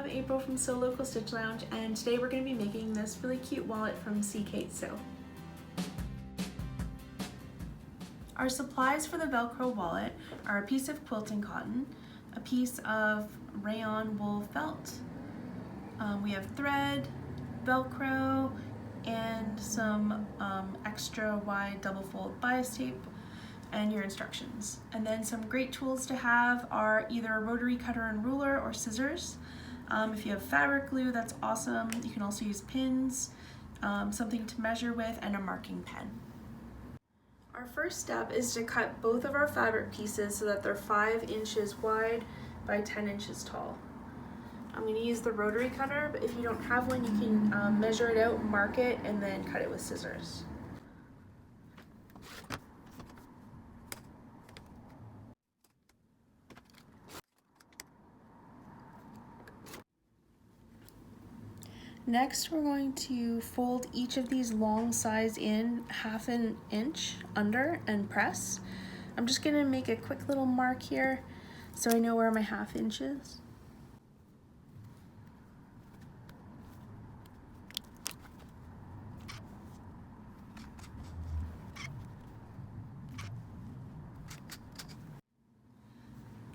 I'm April from Sew Local Stitch Lounge, and today we're going to be making this really cute wallet from CK Sew. Our supplies for the Velcro wallet are a piece of quilting cotton, a piece of rayon wool felt, we have thread, Velcro, and some extra wide double fold bias tape, and your instructions. And then some great tools to have are either a rotary cutter and ruler or scissors. If you have fabric glue, that's awesome. You can also use pins, something to measure with, and a marking pen. Our first step is to cut both of our fabric pieces so that they're 5 inches wide by 10 inches tall. I'm going to use the rotary cutter, but if you don't have one, you can measure it out, mark it, and then cut it with scissors. Next, we're going to fold each of these long sides in 1/2 inch under and press. I'm just going to make a quick little mark here so I know where my 1/2 inch is.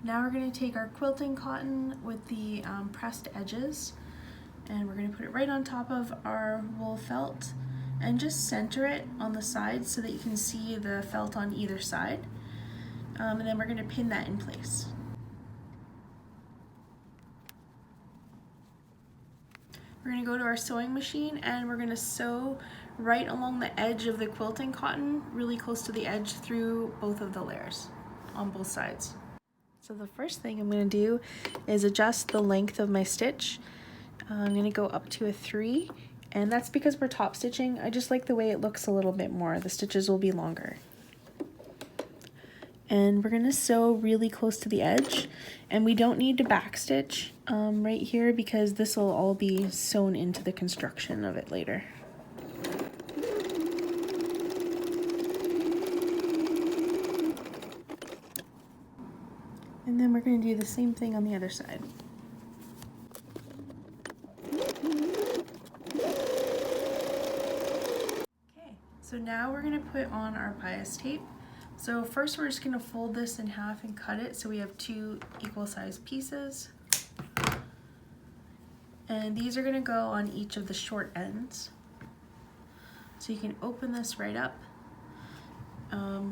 Now we're going to take our quilting cotton with the pressed edges, and we're going to put it right on top of our wool felt and just center it on the sides so that you can see the felt on either side. And then we're going to pin that in place. We're going to go to our sewing machine and we're going to sew right along the edge of the quilting cotton, really close to the edge, through both of the layers on both sides. So the first thing I'm going to do is adjust the length of my stitch. I'm going to go up to a 3, and that's because we're top stitching. I just like the way it looks a little bit more. The stitches will be longer. And we're going to sew really close to the edge, and we don't need to back stitch right here because this will all be sewn into the construction of it later. And then we're going to do the same thing on the other side. Okay, so now we're going to put on our bias tape. So first we're just going to fold this in half and cut it so we have 2 equal sized pieces. And these are going to go on each of the short ends. So you can open this right up.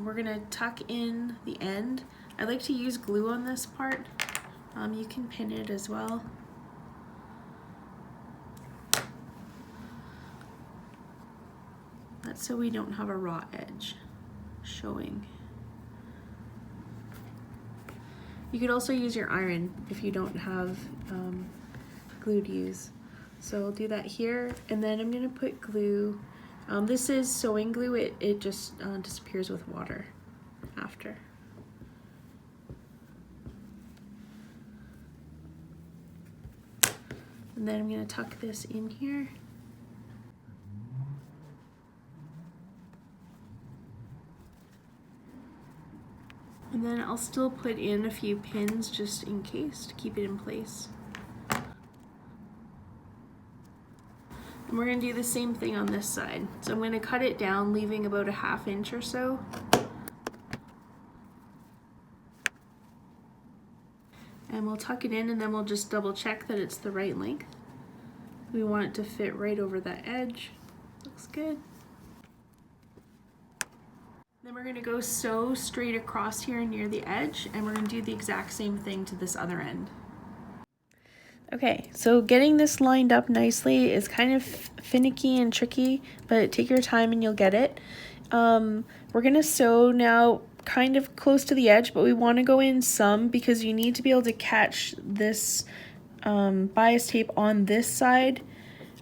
We're going to tuck in the end. I like to use glue on this part. You can pin it as well. That's so we don't have a raw edge showing. You could also use your iron if you don't have glue to use. So I'll do that here, and then I'm going to put glue. This is sewing glue. It just disappears with water after. And then I'm going to tuck this in here. And then I'll still put in a few pins just in case to keep it in place. And we're going to do the same thing on this side. So I'm going to cut it down, leaving about a 1/2 inch or so. And we'll tuck it in, and then we'll just double check that it's the right length. We want it to fit right over that edge. Looks good. Then we're going to go sew straight across here near the edge, and we're going to do the exact same thing to this other end. Okay, so getting this lined up nicely is kind of finicky and tricky, but take your time and you'll get it. We're going to sew now kind of close to the edge, but we want to go in some because you need to be able to catch this bias tape on this side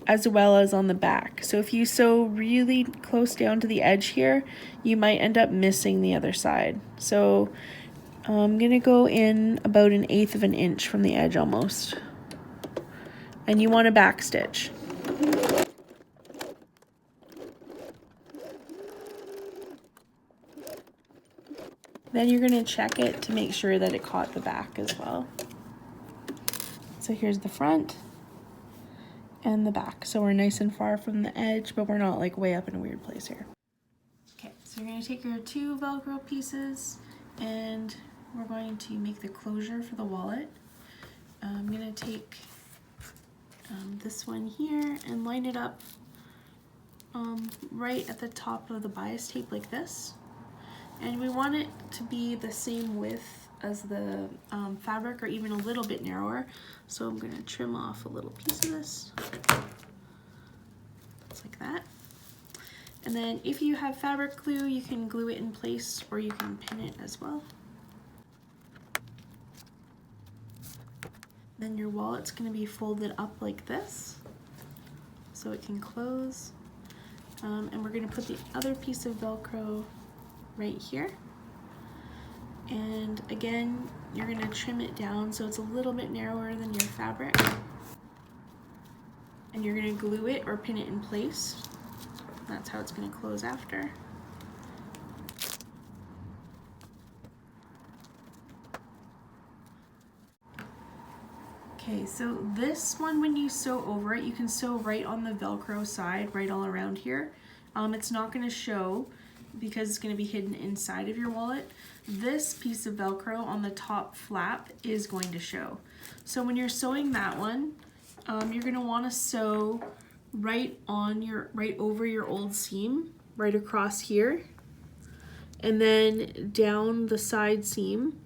as well as on the back. So if you sew really close down to the edge here, you might end up missing the other side. So I'm going to go in about 1/8 of an inch from the edge almost. And you want to back stitch. Then you're going to check it to make sure that it caught the back as well. So here's the front, and the back. So we're nice and far from the edge, but we're not like way up in a weird place here. Okay, so you're gonna take your 2 Velcro pieces and we're going to make the closure for the wallet. I'm gonna take this one here and line it up right at the top of the bias tape like this. And we want it to be the same width as the fabric, or even a little bit narrower. So I'm gonna trim off a little piece of this, just like that. And then if you have fabric glue, you can glue it in place or you can pin it as well. Then your wallet's gonna be folded up like this so it can close. And we're gonna put the other piece of Velcro right here. And again, you're gonna trim it down so it's a little bit narrower than your fabric. And you're gonna glue it or pin it in place. That's how it's gonna close after. Okay, so this one, when you sew over it, you can sew right on the Velcro side, right all around here. It's not gonna show because it's gonna be hidden inside of your wallet. This piece of Velcro on the top flap is going to show. So when you're sewing that one, you're gonna wanna sew right over your old seam, right across here, and then down the side seam,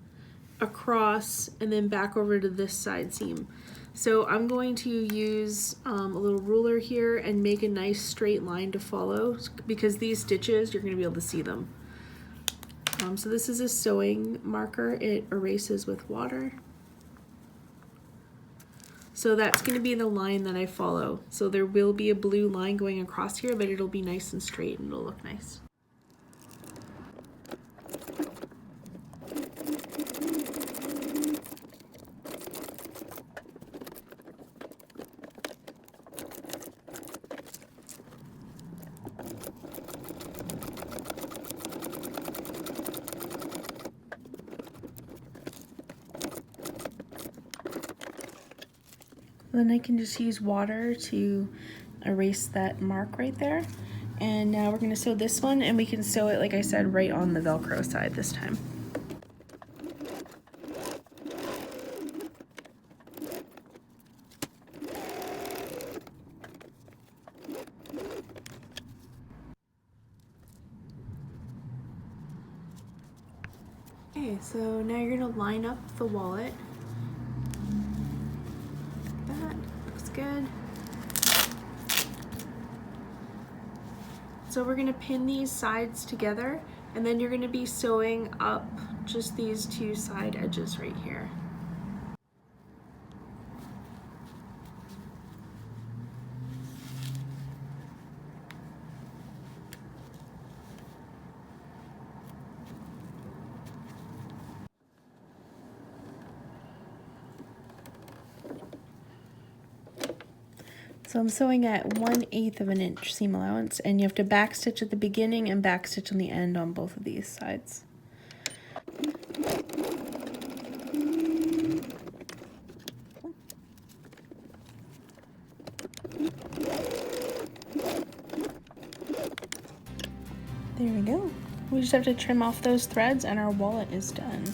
across, and then back over to this side seam. So I'm going to use a little ruler here and make a nice straight line to follow, because these stitches, you're going to be able to see them. So this is a sewing marker. It erases with water. So that's going to be the line that I follow. So there will be a blue line going across here, but it'll be nice and straight and it'll look nice. Then I can just use water to erase that mark right there. And now we're going to sew this one, and we can sew it, like I said, right on the Velcro side this time. Okay, so now you're going to line up the wallet. That looks good. So we're going to pin these sides together, and then you're going to be sewing up just these 2 side edges right here. So I'm sewing at 1/8 of an inch seam allowance, and you have to backstitch at the beginning and backstitch on the end on both of these sides. There we go. We just have to trim off those threads and our wallet is done.